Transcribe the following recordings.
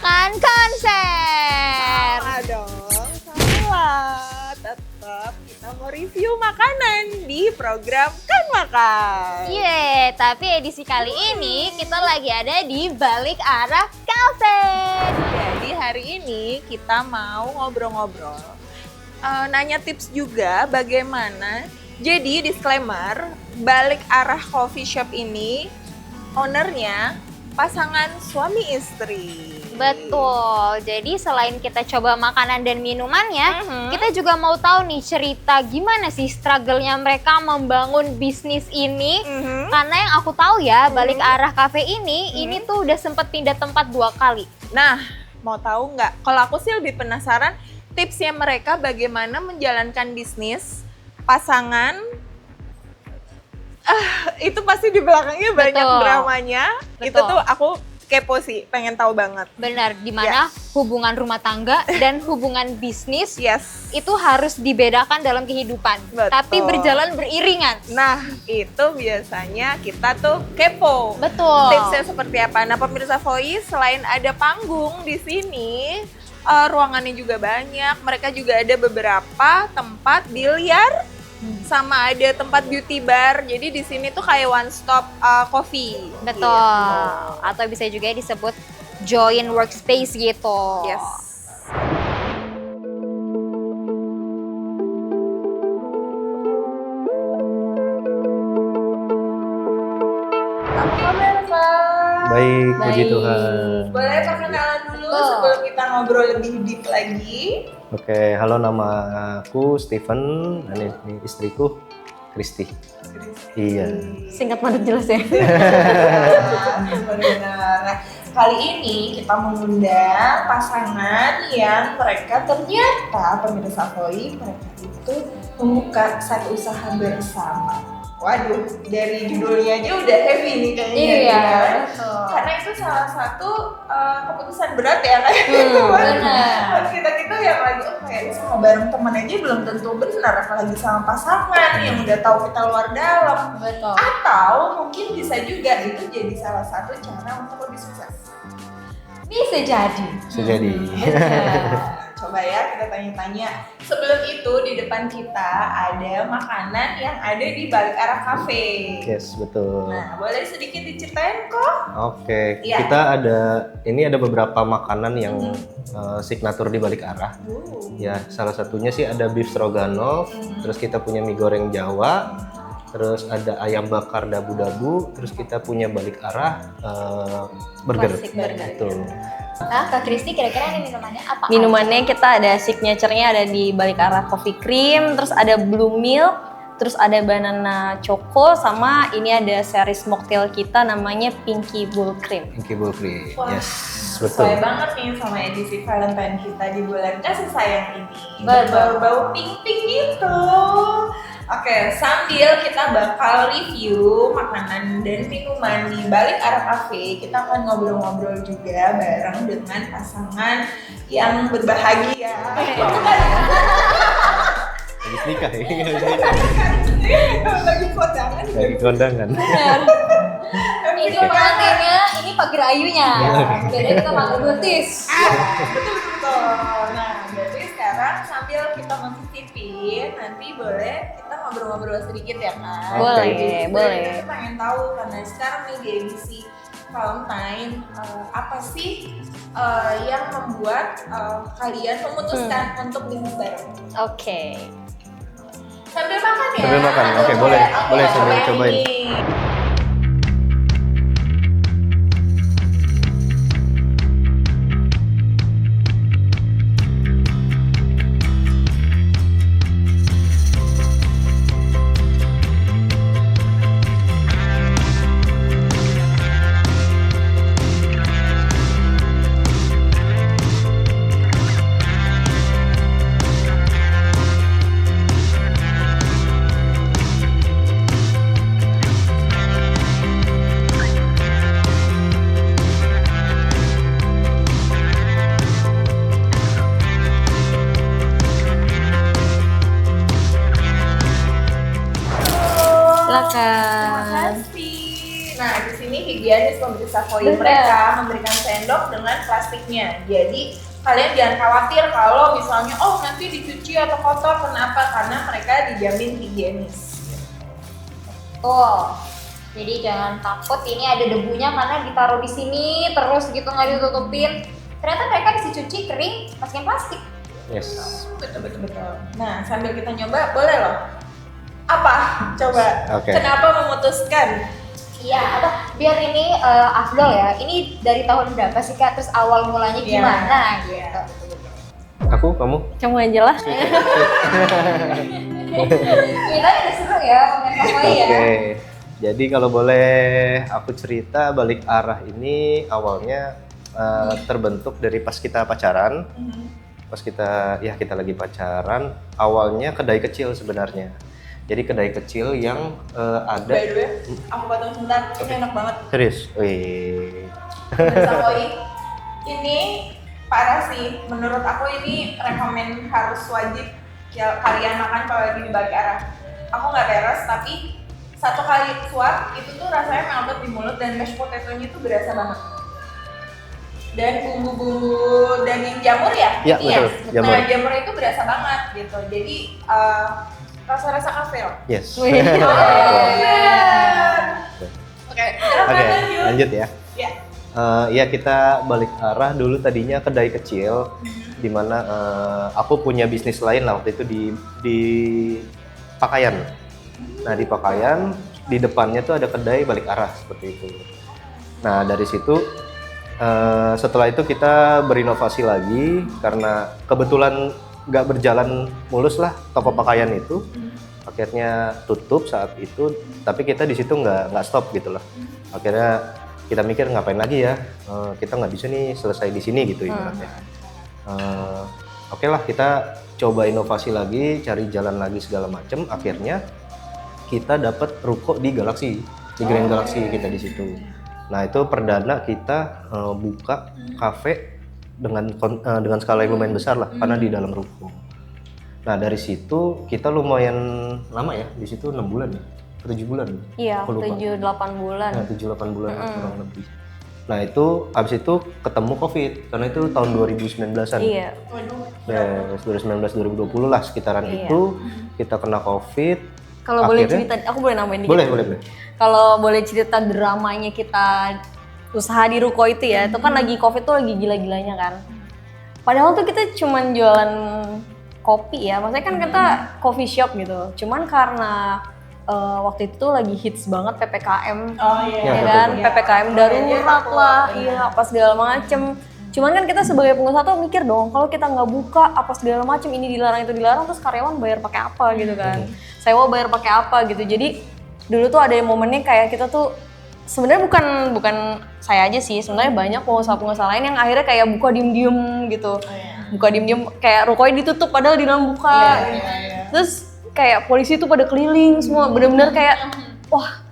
makan konser. Salah dong, salah. Tetap kita mau review makanan di program Kan Makan. Tapi edisi kali ini kita lagi ada di balik arah kafe. Jadi hari ini kita mau ngobrol-ngobrol. Nanya tips juga bagaimana. Jadi disclaimer, balik arah coffee shop ini ownernya pasangan suami istri. Betul. Jadi selain kita coba makanan dan minumannya, kita juga mau tahu nih cerita gimana sih struggle-nya mereka membangun bisnis ini. Karena yang aku tahu ya, balik arah cafe ini tuh udah sempet pindah tempat 2 kali. Nah, mau tahu nggak? Kalau aku sih lebih penasaran tipsnya mereka bagaimana menjalankan bisnis pasangan. Itu pasti di belakangnya banyak Betul. dramanya. Betul. Itu tuh aku kepo sih, pengen tahu banget. Benar, dimana hubungan rumah tangga dan hubungan bisnis Yes. itu harus dibedakan dalam kehidupan. Betul. Tapi berjalan beriringan. Nah, itu biasanya kita tuh kepo. Betul. Tipsnya seperti apa? Nah, pemirsa Voice, selain ada panggung di sini, ruangannya juga banyak. Mereka juga ada beberapa tempat biliar, sama ada tempat beauty bar. Jadi di sini tuh kayak one stop coffee. Betul. Gitu. Atau bisa juga disebut join workspace gitu. Yes. Apa kabar, Pak? Baik, puji Baik. Tuhan. Boleh perkenalan dulu Betul. sebelum kita ngobrol lebih deep lagi. Oke, halo, nama aku Steven, dan ini istriku Kristi. Iya. Singkat padat jelas ya. Benar. Nah, kali ini kita mengundang pasangan yang mereka ternyata pemirsa Voice, mereka itu membuka satu usaha bersama. Waduh, dari judulnya aja udah heavy nih kayaknya. Iya, ya. betul. Karena itu salah satu keputusan berat ya kayak benar. buat kita yang lagi kayak usaha bareng temen aja belum tentu benar, apalagi sama pasangan yang udah tahu kita luar dalam. Betul. Atau mungkin bisa juga itu jadi salah satu cara untuk lebih sukses. Bisa jadi. Sejadi. Coba ya kita tanya-tanya. Sebelum itu di depan kita ada makanan yang ada di balik arah kafe. Yes, betul. Nah, boleh sedikit diceritain kok? Oke, Iya. kita ada beberapa makanan yang signatur di balik arah. Ya, salah satunya sih ada beef stroganoff, terus kita punya mie goreng Jawa, terus ada ayam bakar dabu-dabu, terus kita punya balik arah burger. Classic burger. Betul. Nah, Kak Kristi kira-kira ini minumannya apa? Minumannya kita ada signature-nya ada di balik arah coffee cream, terus ada blue milk, terus ada banana choco, sama ini ada series mocktail kita namanya Pinky Bull Cream. Pinky Bull Cream. Wah, Yes, sesuai betul. banget nih sama edisi Valentine kita di bulan kasih sayang ini. Betul. Bau-bau pink-pink gitu. Oke, sambil kita bakal review makanan dan minuman di balik arah cafe, kita akan ngobrol-ngobrol juga bareng dengan pasangan yang berbahagia. Habis nikah ya. Lagi kondangan. Lagi kondangan. Ini pengantinnya, ini pagar ayunya. Jadi kita pakai betis. Betul. Nah, berarti sekarang sambil kita mencicipin, nanti boleh kita ngobrol-ngobrol sedikit ya kan? Boleh, Jadi, boleh. Kita pengen tahu karena sekarang nih di edisi Valentine, apa sih yang membuat kalian memutuskan untuk bisnis bareng? Oke. Sambil makan ya? Sambil makan, oke, boleh. Boleh, sambil cobain. nih. higienis pemirsa Voy. Bener. Mereka memberikan sendok dengan plastiknya. Jadi kalian jangan khawatir kalau misalnya oh nanti dicuci atau kotor, kenapa? Karena mereka dijamin higienis. Tuh. Jadi jangan takut ini ada debunya karena ditaruh di sini terus gitu nggak ditutupin. Ternyata mereka bisa cuci kering masukin plastik. Yes. Betul. Nah, sambil kita nyoba, boleh loh. Apa? Coba. Oke. Kenapa memutuskan? Iya, apa? Biar ini afdol ya. Ini dari tahun berapa sih Kak? Terus awal mulanya Iya. gimana Iya. gitu. Aku, kamu? Kamu aja lah. Kita udah seru ya ngomongin Voy ya. Oke. Jadi kalau boleh aku cerita balik arah ini awalnya terbentuk dari pas kita pacaran. Pas kita lagi pacaran, awalnya kedai kecil sebenarnya. Jadi kedai kecil yang ada. By the way, aku potong sebentar. Ini enak banget. Serius? Wih. Pemirsa Voy, ini parah sih. Menurut aku ini rekomen harus wajib ya, kalian makan kalau lagi di balik arah. Aku nggak beres, tapi satu kali suap itu tuh rasanya melted di mulut dan mashed potato-nya tuh berasa banget. Dan bumbu-bumbu daging jamur ya? Iya, betul, jamur. Nah, jamur itu berasa banget gitu. Jadi rasa-rasa kafe loh. Yes. Wih. Oke, Oke, lanjut ya. Ya. Ya kita balik arah dulu tadinya kedai kecil, dimana aku punya bisnis lain lah waktu itu di pakaian. Nah di pakaian di depannya tuh ada kedai balik arah seperti itu. Nah dari situ setelah itu kita berinovasi lagi karena kebetulan nggak berjalan mulus lah toko pakaian itu. Akhirnya tutup saat itu, tapi kita di situ nggak stop gitu lah. Akhirnya kita mikir ngapain lagi ya, kita nggak bisa nih selesai di sini gitu ibaratnya. Oke lah kita coba inovasi lagi, cari jalan lagi segala macem. Akhirnya kita dapat ruko di Galaxy, di Grand Galaxy kita di situ. Nah itu perdana kita buka kafe dengan skala yang lumayan besar lah, karena di dalam ruko. Nah dari situ kita lumayan lama ya, di situ 6 bulan ya, 7 bulan. Iya, Aku lupa. 7-8 bulan. Nah 7-8 bulan kurang lebih. Nah itu abis itu ketemu COVID, karena itu tahun 2019an. Iya. Ya 2019-2020 lah sekitaran Iya. itu kita kena COVID. Kalau boleh Akhirnya- cerita, aku boleh nambahin dikit? Boleh. Kalau boleh cerita dramanya kita usaha di ruko itu ya, itu kan lagi COVID tuh lagi gila-gilanya kan. Padahal tuh kita cuman jualan kopi ya, maksudnya kan kita coffee shop gitu. Cuman karena waktu itu tuh lagi hits banget PPKM, Oh iya. Ya, ya kan, betul. PPKM darurat lah, iya apa segala macem. Cuman kan kita sebagai pengusaha tuh mikir dong, kalau kita nggak buka apa segala macem, ini dilarang itu dilarang, terus karyawan bayar pakai apa gitu kan, sewa bayar pakai apa gitu. Jadi dulu tuh ada momennya kayak kita tuh sebenarnya bukan saya aja sih, sebenarnya banyak pengusaha-pengusaha lain yang akhirnya kayak buka diem-diem gitu, buka diem-diem kayak rukonya ditutup padahal di dalam buka. Terus kayak polisi tuh pada keliling semua, bener-bener kayak wah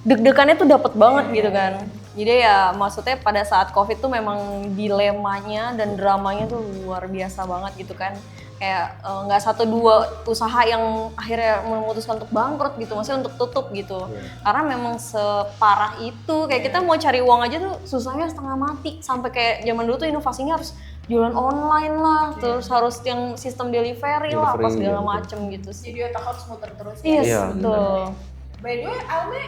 deg-degannya tuh dapet banget gitu kan. Jadi ya maksudnya pada saat COVID tuh memang dilemanya dan dramanya tuh luar biasa banget gitu kan. Kayak nggak 1-2 usaha yang akhirnya memutuskan untuk bangkrut gitu, maksudnya untuk tutup gitu. Karena memang separah itu, kayak kita mau cari uang aja tuh susahnya setengah mati. Sampai kayak zaman dulu tuh inovasinya harus jualan online lah, terus harus yang sistem delivery lah, apa Delivery, segala ya, macem gitu sih. Jadi otak harus muter terus ya. Iya, Iya, betul. By the way, Alme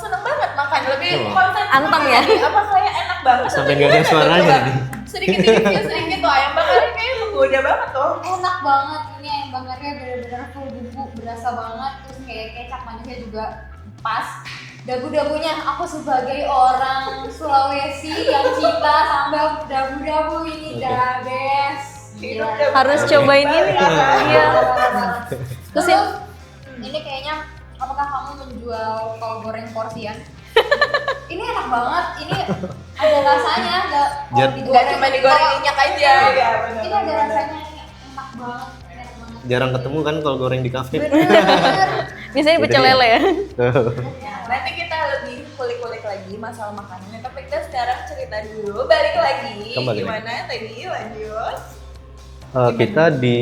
seneng banget makan, lebih konsen Anteng ya? Apa kayak enak banget? Sampai nggak ada suaranya nih. Sedikit sedikit tuh ayam bakarnya kayaknya menggoda banget tuh. Enak banget ini ayam bakarnya bener-bener full bumbu, berasa banget. Terus kayak kecap manisnya juga pas. Dabu-dabunya aku sebagai orang Sulawesi yang cinta sambal dabu-dabu ini the best. Hidup Gila. dabu- Harus cobain ini. Iya. Terus ini kayaknya apakah kamu menjual kol goreng porsian? Ini enak banget, ini ada rasanya, nggak Nggak cuma digoreng minyak aja. Iya, benar. Ini ada rasanya, ini enak banget, enak banget. Jarang ketemu kan kalau goreng di kafe. Bener. Biasanya pecel lele ya. Nah, nanti kita lebih kulik-kulik lagi masalah makanannya. Tapi kita sekarang cerita dulu, balik lagi. Kembali Gimana tadi lanjut? Kita di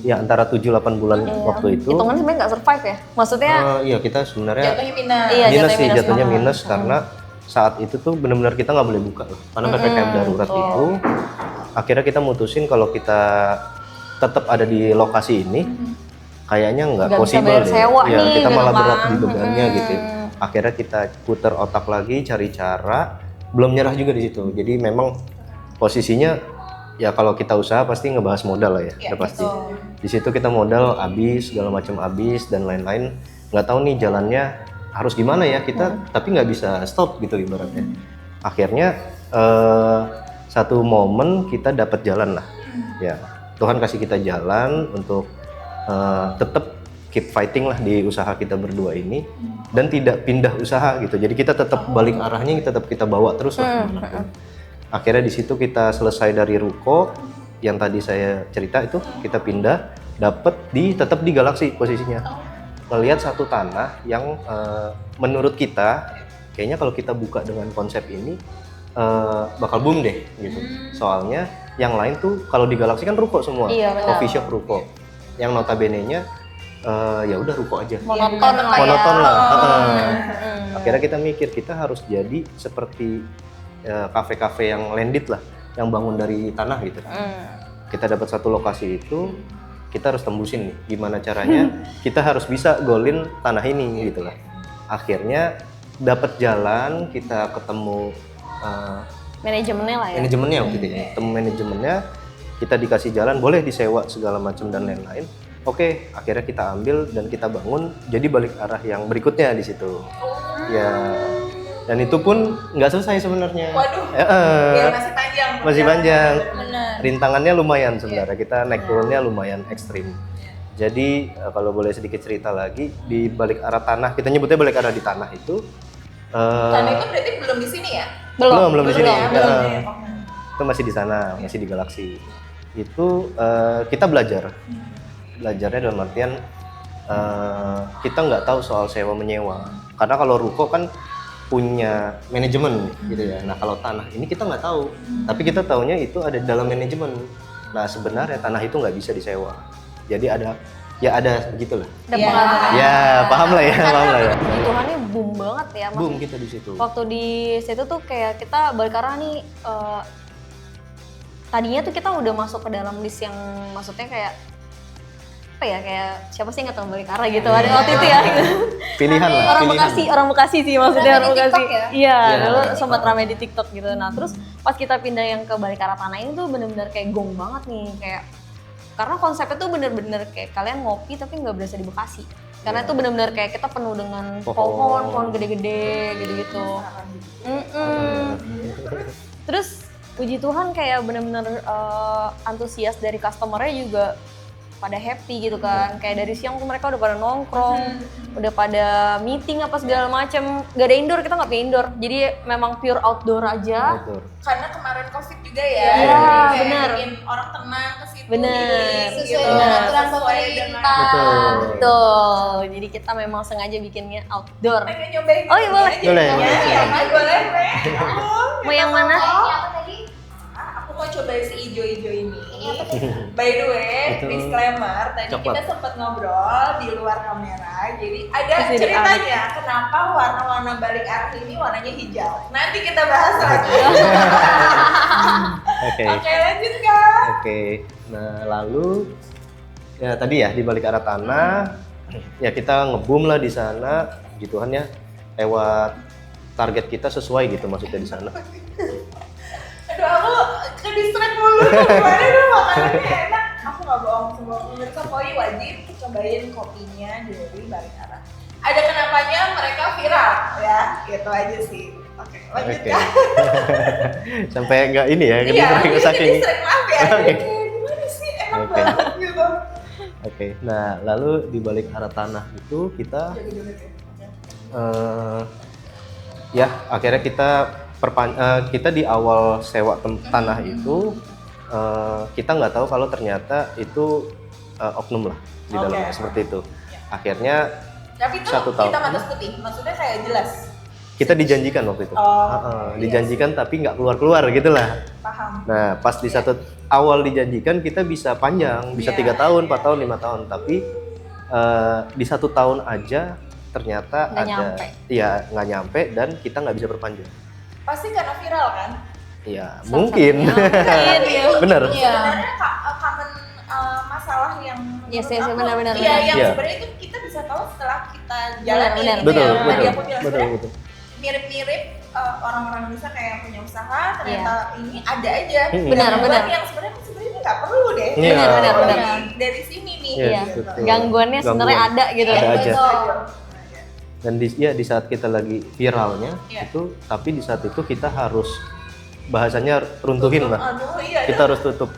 ya antara 7-8 bulan waktu itu. Hitungan sebenarnya nggak survive ya. Maksudnya Iya kita sebenarnya Jatuhnya minus. Iya, minus jatuhnya sih, minus jatuhnya banget. minus karena saat itu tuh benar-benar kita nggak boleh buka loh, karena ppkm darurat itu. Akhirnya kita mutusin kalau kita tetap ada di lokasi ini, kayaknya nggak Nggak bisa possible bayar deh. sewa Ya, nih, kita gitu malah kan. berat di bebannya gitu. Akhirnya kita putar otak lagi, cari cara, belum nyerah juga di situ. Jadi memang posisinya ya kalau kita usaha pasti ngebahas modal lah ya, udah pasti. Di situ kita modal habis, segala macam habis dan lain-lain. Nggak tahu nih jalannya harus gimana ya kita, tapi nggak bisa stop gitu ibaratnya. Akhirnya satu momen kita dapat jalan lah, ya Tuhan kasih kita jalan untuk tetap keep fighting lah di usaha kita berdua ini dan tidak pindah usaha gitu. Jadi kita tetap balik arahnya, tetap kita bawa terus lah kemanapun. Akhirnya di situ kita selesai dari ruko yang tadi saya cerita itu, kita pindah, tetap di Galaxy posisinya. Ngelihat satu tanah yang menurut kita kayaknya kalau kita buka dengan konsep ini bakal boom deh gitu. Soalnya yang lain tuh kalau di Galaxy kan ruko semua, Iya, benar. coffee shop ruko. Yang notabene-nya ya udah ruko aja. Monoton lah ya. Monoton lah. Akhirnya kita mikir kita harus jadi seperti kafe-kafe yang landed lah, yang bangun dari tanah gitu. Kita dapat satu lokasi itu, kita harus tembusin nih gimana caranya kita harus bisa golin tanah ini gitu lah. Akhirnya dapat jalan, kita ketemu Manajemennya lah ya. manajemennya waktu itu ya. Ketemu manajemennya, kita dikasih jalan, boleh disewa segala macam dan lain-lain. Oke, akhirnya kita ambil dan kita bangun jadi balik arah yang berikutnya di situ. Ya. Dan itu pun nggak selesai sebenarnya. Waduh. Ya, Masih panjang. masih panjang. Benar. Rintangannya lumayan sebenarnya, kita naik turunnya lumayan ekstrim. Jadi kalau boleh sedikit cerita lagi, di balik arah tanah, kita nyebutnya balik arah di tanah itu. Tanah itu berarti belum di sini ya? Belum di sini. Belum ya? Itu masih di sana, masih di Galaxy. Itu kita belajarnya dalam artian kita nggak tahu soal sewa menyewa. Karena kalau ruko kan punya manajemen gitu ya. Nah kalau tanah ini kita nggak tahu, tapi kita taunya itu ada dalam manajemen. Nah sebenarnya tanah itu nggak bisa disewa. Jadi ada begitulah. Ada pengalaman. Ya paham lah ya, paham lah ya. Kebutuhannya boom banget ya. Boom kita di situ. Waktu di situ tuh kayak kita balik arah nih, tadinya tuh kita udah masuk ke dalam list yang maksudnya kayak apa ya, kayak siapa sih nggak tahu balik arah gitu ada waktu itu ya. Pilihan lah. Orang Bekasi sih maksudnya, Rame orang di Bekasi. TikTok ya? Iya, Iya. dulu sempat ramai di TikTok gitu. Nah terus pas kita pindah yang ke balik arah tanah ini tuh bener-bener kayak gong banget nih, kayak karena konsepnya tuh bener-bener kayak kalian ngopi tapi nggak berasa di Bekasi. Karena itu bener-bener kayak kita penuh dengan pohon gede-gede gitu-gitu. Terus puji Tuhan kayak bener-bener antusias dari customer-nya juga pada happy gitu kan. Kayak dari siang tuh mereka udah pada nongkrong, udah pada meeting apa segala macem. Gak ada indoor, kita nggak pakai indoor. Jadi memang pure outdoor aja. Betul. Karena kemarin COVID juga ya. Iya, jadi kayak benar. bikin orang tenang ke situ. Benar. Sesuai dengan aturan Sesuai pemerintah. Betul. Betul. Jadi kita memang sengaja bikinnya outdoor. Pengen nyobain. Oh iya boleh. Boleh. Ya, boleh. Mau yang mana? Ini apa tadi? Aku mau cobain si ijo-ijo ini. By the way, Itu disclaimer, tadi coklat. kita sempat ngobrol di luar kamera. Jadi ada Masih ceritanya kenapa warna-warna balik arah ini warnanya hijau. Nanti kita bahas lagi. Oke. Oke, lanjut Kak. Oke. Nah, lalu ya tadi ya di balik arah tanah ya kita ngebum lah di sana. Puji Tuhan ya lewat target kita sesuai gitu maksudnya di sana. Aduh, aku ke distract mulu. Gimana dong makanannya enak. Aku nggak bohong, semua pemirsa Poi wajib cobain kopinya dari balik arah. Ada kenapanya mereka viral ya, gitu aja sih. Oke, lanjut Oke. Kak. Sampai nggak ini ya, Iya, ketika ini saking. distract, maaf ya. Oke. Gimana sih, enak Oke. banget gitu. Oke. Nah, lalu di balik arah tanah itu kita ya akhirnya kita di awal sewa tanah itu kita nggak tahu kalau ternyata itu oknum lah di dalamnya Oke. seperti itu. Akhirnya Tapi itu 1 tahun. kita mata putih, maksudnya kayak jelas. kita dijanjikan waktu itu. Oh, Dijanjikan tapi nggak keluar gitu lah. Paham. Nah, pas di satu awal dijanjikan kita bisa panjang, bisa 3 tahun, 4 tahun, 5 tahun. Tapi di 1 tahun aja ternyata Nggak ada, nyampe. iya nggak nyampe dan kita nggak bisa perpanjang. Pasti karena viral kan? Iya, mungkin. Iya. Bener. Sebenarnya common masalah yang Yes, menurut yes, aku, benar-benar, iya, benar. yang Iya. sebenarnya itu kita bisa tahu setelah kita jalani Benar, gitu Betul, ya. betul, Tadi aku bilang betul, sebenarnya betul. mirip-mirip orang-orang bisa kayak punya usaha ternyata ini ada aja Benar, gangguan benar. yang sebenarnya nggak perlu deh. Iya. Benar. Dari sini nih. Iya, Iya. betul. Gangguannya sebenarnya Gangguan. ada gitu. Ada aja. Betul. Dan di saat kita lagi viralnya Iya. itu, tapi di saat itu kita harus bahasanya runtuhin lah. Aduh, iya. Kita harus tutup.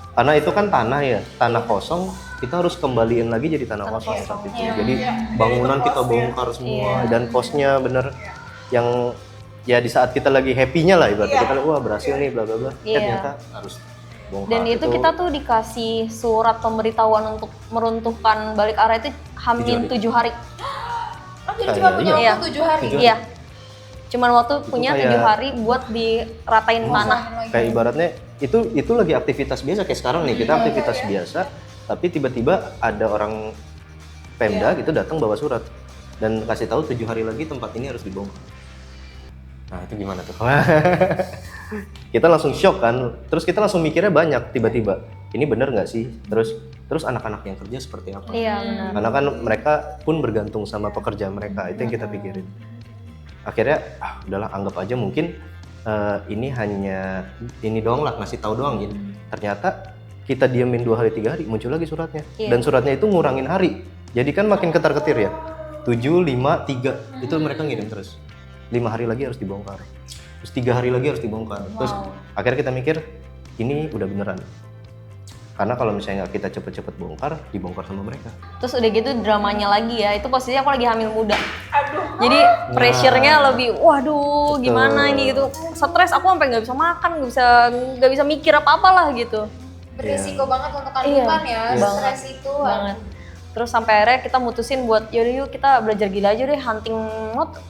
Karena itu kan tanah ya, tanah kosong. Kita harus kembaliin lagi jadi tanah Tanah kosong. kosong. saat itu. Iya. Jadi Iya. bangunan Dari kita kosnya. bongkar semua Iya. dan kosnya bener yang ya di saat kita lagi happy-nya lah ibaratnya Iya. kita wah berhasil nih bla bla bla. Iya. Ternyata harus bongkar. Dan itu kita tuh dikasih surat pemberitahuan untuk meruntuhkan balik arah itu hamin 7 hari. Oh, jadi cuma punya Iya. waktu 7 hari. Tujuh. Iya. Cuman waktu punya kayak- 7 hari buat diratain tanah. kayak ibaratnya itu lagi aktivitas biasa kayak sekarang nih kita aktivitas biasa tapi tiba-tiba ada orang Pemda gitu datang bawa surat dan kasih tahu 7 hari lagi tempat ini harus dibongkar. Nah itu gimana tuh? Kita langsung shock kan, terus kita langsung mikirnya banyak tiba-tiba ini bener nggak sih? Terus anak-anak yang kerja seperti apa? Iya benar. Karena kan mereka pun bergantung sama pekerjaan mereka, itu yang kita pikirin. Akhirnya, udahlah anggap aja mungkin ini hanya ini doang lah, ngasih tahu doang gitu. Ternyata kita diemin 2 hari 3 hari, muncul lagi suratnya. Iya. Dan suratnya itu ngurangin hari, jadi kan makin ketar-ketir ya. 7, 5, 3, itu mereka ngirim terus. 5 hari lagi harus dibongkar. Terus 3 hari lagi harus dibongkar. Terus akhirnya kita mikir, ini udah beneran. Karena kalau misalnya kita cepet-cepet bongkar, dibongkar sama mereka. Terus udah gitu dramanya lagi ya, itu posisinya aku lagi hamil muda. Aduh. Jadi pressure-nya lebih, waduh Betul. gimana ini gitu. Stres, aku sampai nggak bisa makan, nggak bisa mikir apa-apa lah gitu. Berisiko banget untuk kandungan ya, Iya. stres itu. Banget. Terus sampai akhirnya kita mutusin buat yaudah yuk kita belajar gila aja deh hunting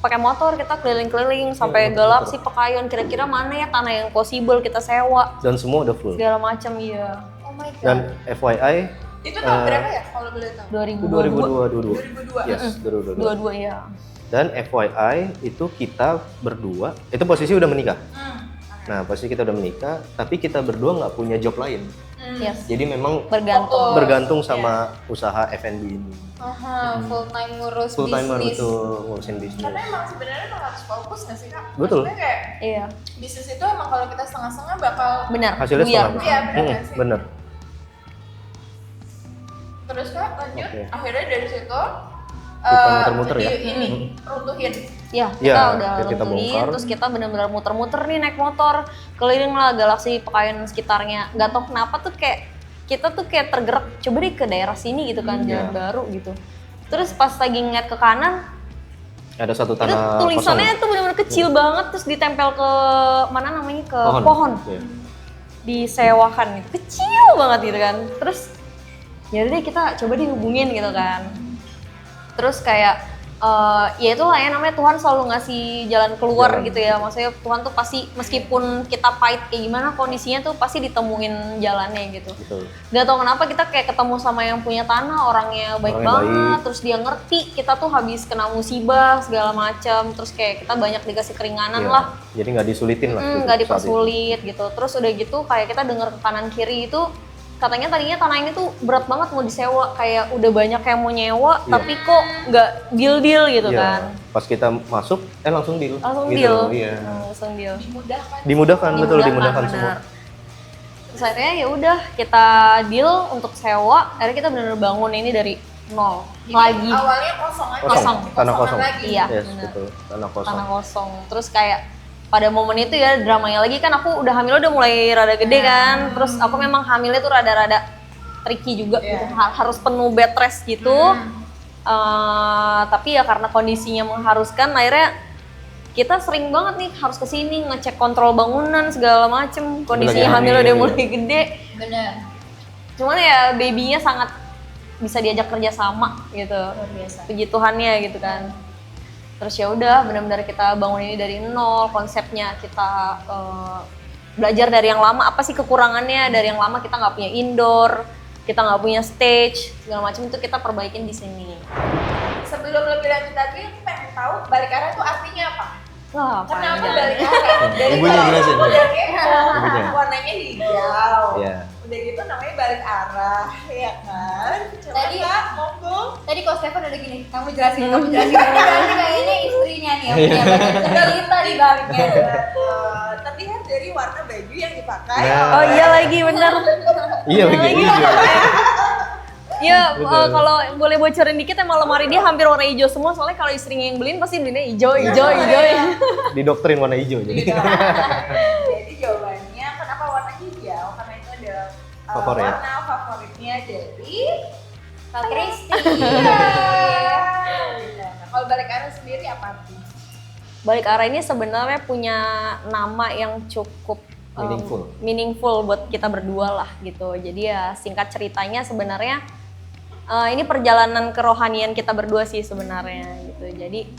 pakai motor kita keliling-keliling sampai Galaksi Pekayon kira-kira mana ya tanah yang possible kita sewa Dan semua udah full. segala macam iya. Oh my god. Dan FYI, Itu tahun berapa ya kalau boleh tahu? 2022 2022. Yes, 2022. 22 ya. Dan FYI itu kita berdua, itu posisi udah menikah. Nah, posisi kita udah menikah, tapi kita berdua nggak punya job lain. Yes. Jadi memang Bergantung. bergantung sama usaha F&B ini. Aha, full time ngurus Full timer bisnis. itu ngurusin bisnis. Karena emang sebenarnya emang harus fokus nggak sih kak? Betul. Maksudnya kayak Iya. bisnis itu emang kalau kita setengah-setengah bakal Benar. Hasilnya buyar. setengah. Iya, bener nggak sih? Bener. terus kak lanjut. Oke. Akhirnya dari situ Kita muter-muter ya? ini runtuhin. Ya, Iya, kita udah kita runtuhin, bongkar. terus kita benar-benar muter-muter nih naik motor keliling lah Galaksi Pekayon sekitarnya. Gak tau kenapa tuh kayak kita tuh kayak tergerak coba deh ke daerah sini gitu kan jalan Iya. baru gitu. Terus pas lagi ngeliat ke kanan Ada satu itu tanah tulisannya kosong. tuh benar-benar kecil banget terus ditempel ke mana namanya ke pohon. Iya. Disewakan gitu kecil banget gitu kan. Terus ya udah deh kita coba dihubungin gitu kan. Terus kayak ya itu lah ya namanya Tuhan selalu ngasih jalan keluar Jalan. gitu ya. Maksudnya Tuhan tuh pasti meskipun kita pahit kayak gimana kondisinya tuh pasti ditemuin jalannya gitu. Betul. Gak tau kenapa kita kayak ketemu sama yang punya tanah orangnya baik Orangnya banget, baik. terus dia ngerti kita tuh habis kena musibah segala macam, terus kayak kita banyak dikasih keringanan Iya. lah, Jadi nggak disulitin lah. gitu nggak saat itu. dipersulit gitu. Terus udah gitu kayak kita dengar ke kanan kiri itu katanya tadinya tanah ini tuh berat banget mau disewa, kayak udah banyak yang mau nyewa, Iya. tapi kok nggak deal gitu Iya. kan? Pas kita masuk, langsung deal. Langsung Gitu, deal, Iya. Langsung deal. Dimudahkan. Betul, dimudahkan semua. benar. Terus akhirnya ya udah kita deal untuk sewa, akhirnya kita benar-benar bangun ini dari nol Jadi lagi. awalnya kosong aja. Kosong, tanah Kosongan kosong. lagi. Iya. Yes, benar. betul. Tanah kosong. Tanah kosong. Terus kayak pada momen itu ya dramanya lagi kan aku udah hamil udah mulai rada gede kan. Terus aku memang hamilnya tuh rada-rada tricky juga gitu. Harus penuh bed rest gitu. Tapi ya karena kondisinya mengharuskan akhirnya kita sering banget nih harus kesini ngecek kontrol bangunan segala macem. Kondisinya Lagi hamil hamil, udah iya. mulai gede. Bener. Cuman ya babynya sangat bisa diajak kerja sama gitu. Luar biasa. Puji Tuhannya gitu kan. Terus ya udah benar-benar kita bangun ini dari nol, konsepnya kita belajar dari yang lama apa sih kekurangannya, dari yang lama kita nggak punya indoor, kita nggak punya stage segala macam itu kita perbaikin di sini. Sebelum lebih bilang kita tuh pengen tahu balik arah itu artinya apa? Wah, Kenapa panjang. balik arah? Dari Ibunya tadi jelasin, udah ya. kepo, Ibunya. warnanya hijau. Iya. Udah gitu namanya balik arah, ya kan? Coba Tadi- Kak, monggo. Tadi Ko Stefan udah gini, kamu jelasin. Berarti kayaknya istrinya nih yang punya banyak cerita di baliknya. Terlihat dari warna baju yang dipakai. Nah. Oh iya lagi bener. Iya begitu. Iya, Betul. kalau boleh bocorin dikit emang lemari dia hampir warna hijau semua soalnya kalau istrinya yang beliin pasti belinya hijau. Didoktrin warna hijau jadi. Jadi jawabannya kenapa warna hijau? Karena itu adalah Favorit. warna favoritnya dari Kak Kristi. Iya. Nah, kalau balik arah sendiri apa artinya? Balik arah ini sebenarnya punya nama yang cukup meaningful buat kita berdua lah gitu. Jadi ya singkat ceritanya sebenarnya ini perjalanan kerohanian kita berdua sih sebenarnya gitu. Jadi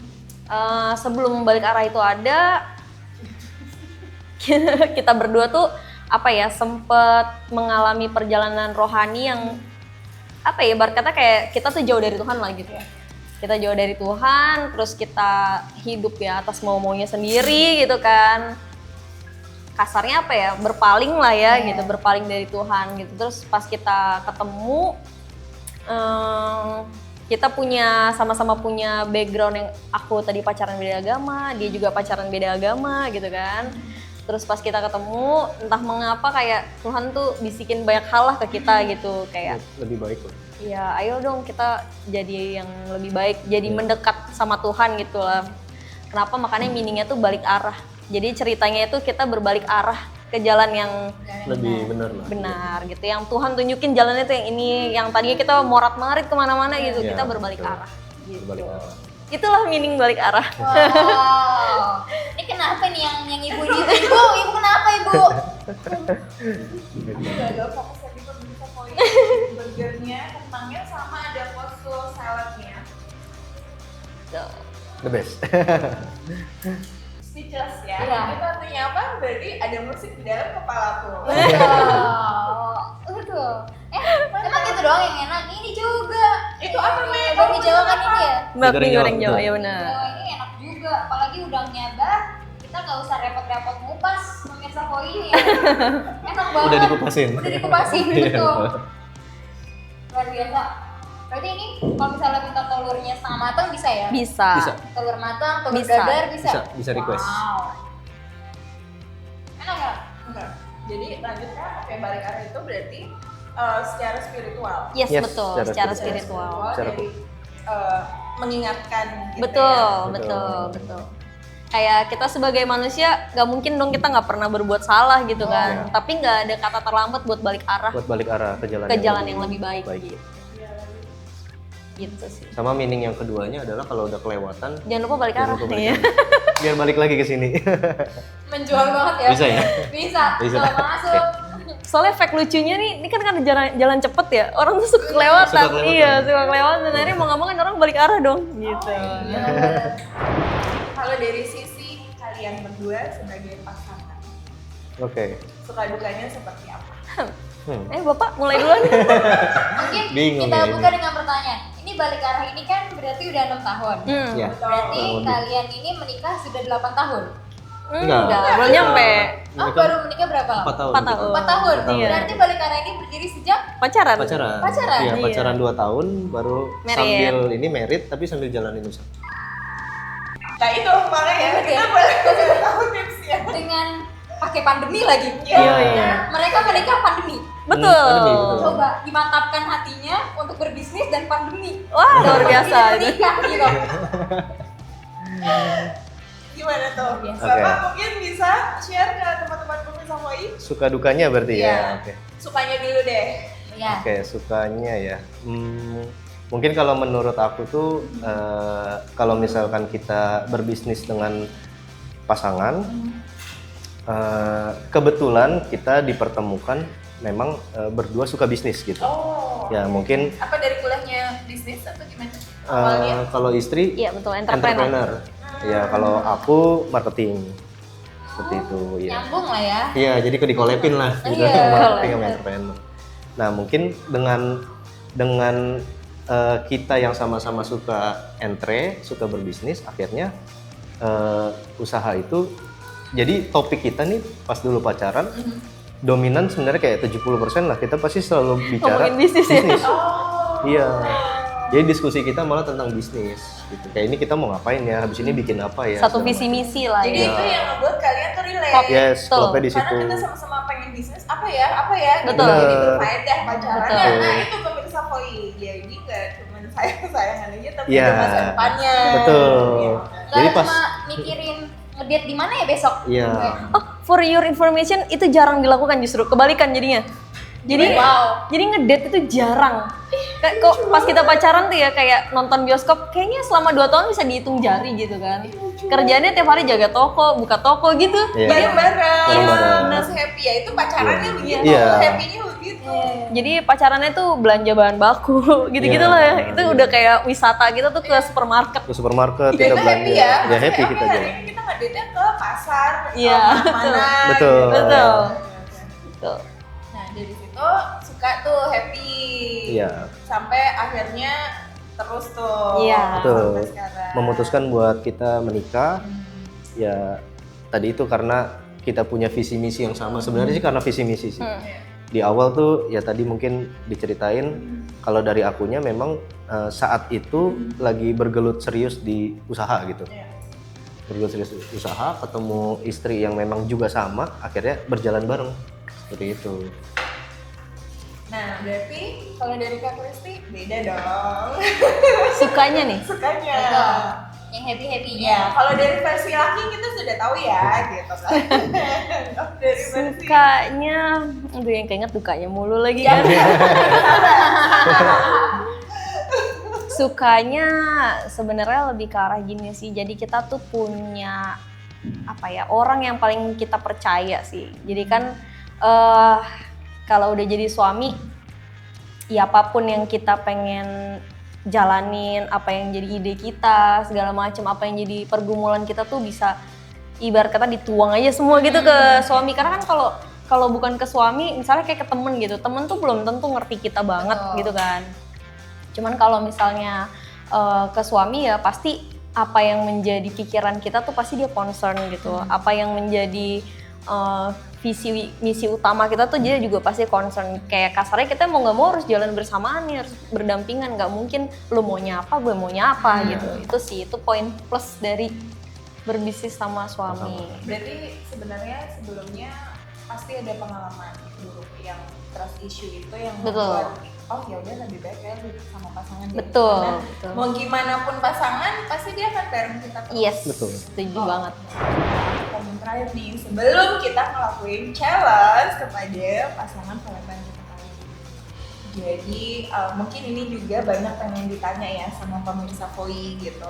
sebelum balik arah itu ada, kita berdua tuh apa ya sempet mengalami perjalanan rohani yang apa ya ibarat kata kayak kita tuh jauh dari Tuhan lah gitu ya. Kita jauh dari Tuhan, terus kita hidup ya atas mau-maunya sendiri gitu kan. Kasarnya apa ya, berpaling lah ya gitu, berpaling dari Tuhan gitu. Terus pas kita ketemu, kita sama-sama punya background yang aku tadi pacaran beda agama, dia juga pacaran beda agama gitu kan. Terus pas kita ketemu, entah mengapa kayak Tuhan tuh bisikin banyak hal lah ke kita gitu, kayak Lebih baik loh. ya ayo dong kita jadi yang lebih baik, jadi mendekat sama Tuhan gitu lah. Kenapa makanya meaningnya tuh balik arah. Jadi ceritanya itu kita berbalik arah ke jalan yang Lebih benar lah. benar gitu. Yang Tuhan tunjukin jalannya tuh yang ini, yang tadinya kita morat-marit kemana-mana gitu, Iya, kita berbalik betul. arah. Gitu. Berbalik arah. Itulah meaning balik arah. Wow. Ini kenapa nih yang ibu ini? Ibu kenapa ibu? Udah ada fokus tadi pemirsa poin burgernya, kentangnya sama ada coleslaw saladnya. The best. Speechless ya. Iya. Itu artinya apa? Berarti ada musik di dalam kepalaku. Betul. Emang gitu doang yang enak? Ini juga. Itu apa, Me? Bakmi Jawa kan ini ya? Bakmi goreng Jawa, Jawa betul. ya benar. Jawa ini enak juga. Apalagi udangnya bah. Kita nggak usah repot-repot ngupas pemirsa koi ini ya. Enak banget. Udah dikupasin. Udah dikupasin, Iya. betul. Luar biasa. Berarti ini kalau misalnya minta telurnya setengah matang bisa ya? Bisa. Bisa. Telur matang, telur Bisa. dadar bisa? Bisa request. Wow. Enak nggak? Enggak. Jadi lanjutnya oke balik arah itu berarti secara spiritual. Yes, Yes, betul, secara secara spiritual. spiritual. Secara Dari mengingatkan gitu Betul, ya. betul, betul. Kayak kita sebagai manusia gak mungkin dong kita nggak pernah berbuat salah gitu kan. Iya. Tapi nggak ada kata terlambat buat balik arah Buat balik arah ke jalan, ke jalan yang lebih baik, gitu. Iya. Gitu sih. Sama meaning yang keduanya adalah kalau udah kelewatan, Jangan lupa balik jangan arah. lupa balik Iya. arah. Biar balik lagi ke sini. Menjual banget ya? Bisa ya? Bisa. Bisa. Kalau masuk. Soalnya fact lucunya nih, ini kan jalan cepet ya. Orang tuh suka kelewatan. Suka kelewatan. Iya, suka kelewatan. Dan akhirnya mau nggak mau kan orang balik arah dong. Gitu. Kalau dari sisi kalian berdua sebagai pasangan, Oke. suka dukanya seperti apa? Bapak mulai duluan. Mungkin Bingung kita ya buka ini. dengan pertanyaan. Ini balik arah ini kan berarti udah 6 tahun. Ya. Berarti Kurang lebih. kalian ini menikah sudah 8 tahun. Enggak. Belum nyampe. Oh, baru menikah berapa lama? 4 tahun. 4 tahun. 4 tahun. Iya. Berarti balik arah ini berdiri sejak Pacaran. Pacaran. Pacaran? Iya, Iya. pacaran 2 tahun baru Married. sambil ini merit tapi sambil jalanin usaha. Nah itu makanya Betul ya? kita boleh kasih tahu tipsnya. dengan pakai pandemi lagi. Iya, iya. Mereka menikah pandemi. Betul. Pandemi, betul. Coba dimantapkan hatinya untuk berbisnis dan pandemi. Wah, luar biasa. Ini menikah gitu. Gimana tuh? Biasa. Bapak Oke. mungkin bisa share ke teman-teman pemirsa Koi? Suka dukanya berarti Iya. ya. Oke. Sukanya dulu deh. Iya. Oke, sukanya ya. Mungkin kalau menurut aku tuh kalau misalkan kita berbisnis dengan pasangan, kebetulan kita dipertemukan memang berdua suka bisnis gitu. Oh. Ya mungkin Apa dari kuliahnya bisnis atau gimana? Awalnya? kalau istri Iya, betul. Entrepreneur. Ya kalau aku marketing seperti itu ya. Nyambung lah ya. Iya, jadi kok dikolepin lah gitu Iya. marketing sama entrepreneur. Nah, mungkin dengan kita yang sama-sama suka entre, suka berbisnis, akhirnya usaha itu jadi topik kita nih pas dulu pacaran dominan sebenarnya kayak 70% lah kita pasti selalu bicara Ngomongin bisnis ya? Iya. Jadi diskusi kita malah tentang bisnis gitu. Kayak ini kita mau ngapain ya, habis ini bikin apa ya. Satu segala visi macam. misi lah Jadi ya. itu yang ngebuat kalian tuh relate. Yes, Betul. klubnya di situ. Karena kita sama-sama pengen bisnis apa ya, gitu. Betul. Jadi berfaedah pacarannya. Betul. Nah itu pemirsa Koi. Jadi nggak cuma sayang-sayangan aja, tapi Iya. ada masa depannya. Betul. Iya. Jadi Gak pas cuma mikirin ngedate di mana ya besok. iya. Oh, for your information itu jarang dilakukan justru kebalikan jadinya. Jadi jadi ngedate itu jarang. Kok pas kita pacaran tuh ya kayak nonton bioskop kayaknya selama 2 tahun bisa dihitung jari gitu kan. Kerjaannya tiap hari jaga toko, buka toko gitu. Iya. Bareng-bareng. Bareng-bareng. Terus happy ya, itu pacarannya begitu. Iya. Happy-nya begitu. Jadi pacarannya tuh belanja bahan baku gitu-gitu Iya. lah ya. Itu udah kayak wisata kita tuh ke supermarket. Ke supermarket Kita kita happy belanja. ya. Ya happy kita Hari jalan. ini kita ngedate ke pasar. Iya, Mana. Betul. Betul. Tuh. Nah dari situ suka tuh happy. Iya. Sampai akhirnya terus tuh. Iya. Betul. Sampai sekarang. Memutuskan buat kita menikah. Ya tadi itu karena kita punya visi misi yang sama. Sebenarnya sih karena visi misi sih. Di awal tuh ya tadi mungkin diceritain kalau dari akunya memang saat itu lagi bergelut serius di usaha gitu. Bergelut serius di usaha, ketemu istri yang memang juga sama, akhirnya berjalan bareng seperti itu. Nah berarti kalau dari Kak Kristi beda dong. Sukanya nih. Sukanya. Yang happy-happynya. Ya, kalau dari versi laki kita sudah tahu ya, gitu kan. Dari versi Sukanya, aduh yang keinget dukanya mulu lagi Ya, kan. Sukanya sebenarnya lebih ke arah gini sih. Jadi kita tuh punya apa ya, orang yang paling kita percaya sih. Jadi kan kalau udah jadi suami, ya apapun yang kita pengen jalanin, apa yang jadi ide kita, segala macam, apa yang jadi pergumulan kita tuh bisa ibarat kata dituang aja semua gitu ke suami. Karena kan kalau bukan ke suami, misalnya kayak ke temen gitu, temen tuh belum tentu ngerti kita banget gitu kan. Cuman kalau misalnya ke suami ya pasti apa yang menjadi pikiran kita tuh pasti dia concern gitu. Apa yang menjadi visi misi utama kita tuh dia juga pasti concern. Kayak kasarnya kita mau nggak mau harus jalan bersamaan nih, harus berdampingan. Nggak mungkin lu maunya apa, gue maunya apa gitu. Itu sih, itu poin plus dari berbisnis sama suami. berarti sebenarnya sebelumnya pasti ada pengalaman buruk yang trust issue itu yang Betul. membuat oh ya udah lebih baik ya hidup sama pasangan deh. Betul, Karena betul. mau gimana pun pasangan pasti dia akan bareng kita terus. Yes, Betul. setuju banget. Komen terakhir nih sebelum kita ngelakuin challenge kepada pasangan Palembang kita kali ini. Jadi mungkin ini juga banyak pengen ditanya ya sama pemirsa Koi gitu.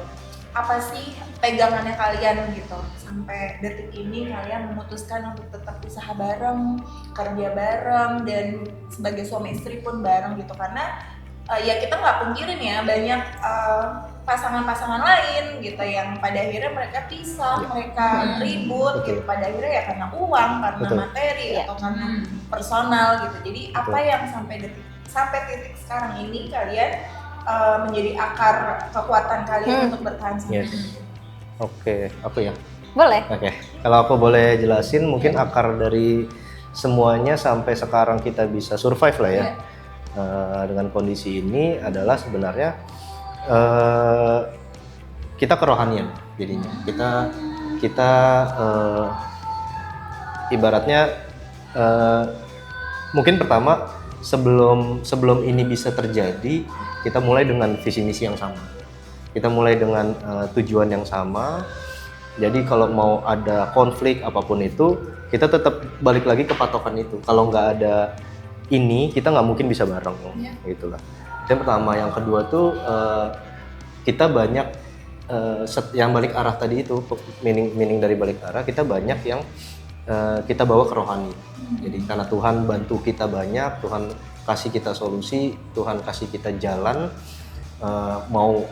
Apa sih pegangannya kalian gitu sampai detik ini kalian memutuskan untuk tetap usaha bareng, kerja bareng, dan sebagai suami istri pun bareng gitu karena ya kita nggak pungkirin ya banyak pasangan-pasangan lain gitu yang pada akhirnya mereka pisah, mereka ribut gitu pada akhirnya ya karena uang, karena Betul. materi Iya. atau karena personal gitu. Jadi apa yang sampai titik sekarang ini kalian menjadi akar kekuatan kalian untuk bertahan Yes. sendiri. Oke, apa ya? Boleh? Oke, kalau aku boleh jelasin mungkin akar dari semuanya sampai sekarang kita bisa survive lah ya. Dengan kondisi ini adalah sebenarnya kita kerohanian jadinya. Kita ibaratnya mungkin pertama sebelum ini bisa terjadi kita mulai dengan visi misi yang sama. Kita mulai dengan tujuan yang sama. Jadi kalau mau ada konflik apapun itu, kita tetap balik lagi ke patokan itu. Kalau nggak ada ini, kita nggak mungkin bisa bareng, gitulah. Yang pertama, yang kedua tuh kita banyak yang balik arah tadi itu, meaning dari balik arah, kita banyak yang kita bawa ke rohani. Jadi karena Tuhan bantu kita banyak, Tuhan kasih kita solusi, Tuhan kasih kita jalan, mau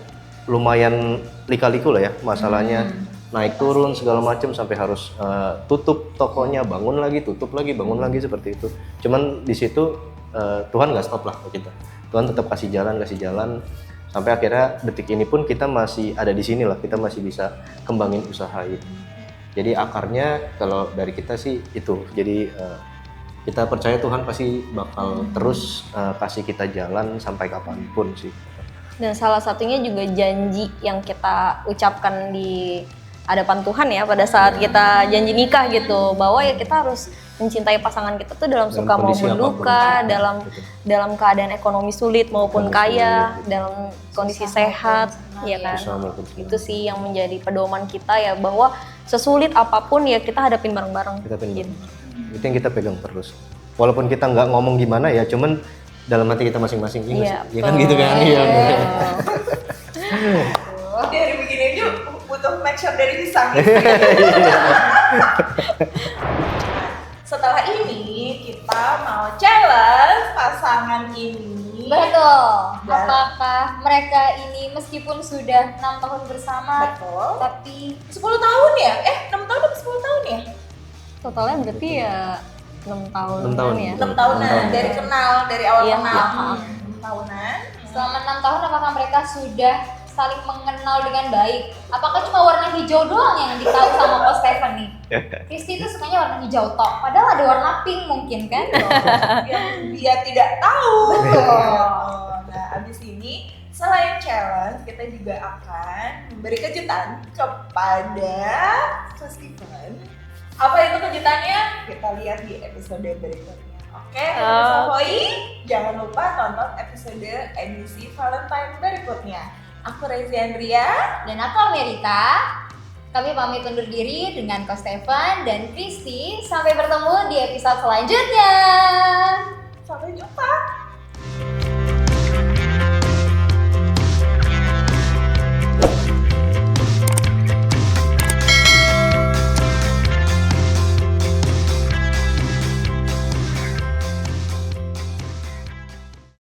lumayan lika-liku lah ya masalahnya. Naik turun segala macam sampai harus tutup tokonya, bangun lagi, tutup lagi, bangun lagi seperti itu. Cuman di situ Tuhan nggak stop lah ke kita. Tuhan tetap kasih jalan sampai akhirnya detik ini pun kita masih ada di sini lah, kita masih bisa kembangin usaha itu. Jadi akarnya kalau dari kita sih itu, jadi kita percaya Tuhan pasti bakal terus kasih kita jalan sampai kapanpun sih. Dan salah satunya juga janji yang kita ucapkan di hadapan Tuhan ya pada saat kita janji nikah gitu, bahwa ya kita harus mencintai pasangan kita tuh dalam suka maupun duka, dalam keadaan ekonomi sulit maupun kaya, dalam kondisi sehat, ya kan. Itu sih yang menjadi pedoman kita ya, bahwa sesulit apapun ya kita hadapin bareng-bareng. Gitu. Itu yang kita pegang terus. Walaupun kita nggak ngomong gimana ya, cuman dalam hati kita masing-masing, iya kan gitu kan. Iya. Dari begini aja butuh make sure dari pisang. Setelah ini kita mau challenge pasangan ini. Betul. Apakah mereka ini meskipun sudah 6 tahun bersama, Betul. tapi 10 tahun ya? 6 tahun atau 10 tahun ya? Totalnya berarti ya 6 tahun. 6 tahun. Ya. 6 tahunan dari kenal, dari awal Iya, kenal. iya. 6 tahunan. selama 6 tahun apakah mereka sudah saling mengenal dengan baik? Apakah cuma warna hijau doang yang ditahu sama Ko Stefan nih? Kristi itu sukanya warna hijau tok, padahal ada warna pink mungkin kan? Yang dia tidak tahu. Betul. Nah, abis ini selain challenge, kita juga akan memberi kejutan kepada Stefan. Apa itu kejutannya? Kita lihat di episode berikutnya. Oke, Savoy, jangan lupa tonton episode edisi Valentine berikutnya. Aku Rezi Andria Dan aku Amerika. Kami pamit undur diri dengan Ko Stefan dan Kristi. Sampai bertemu di episode selanjutnya. Sampai jumpa.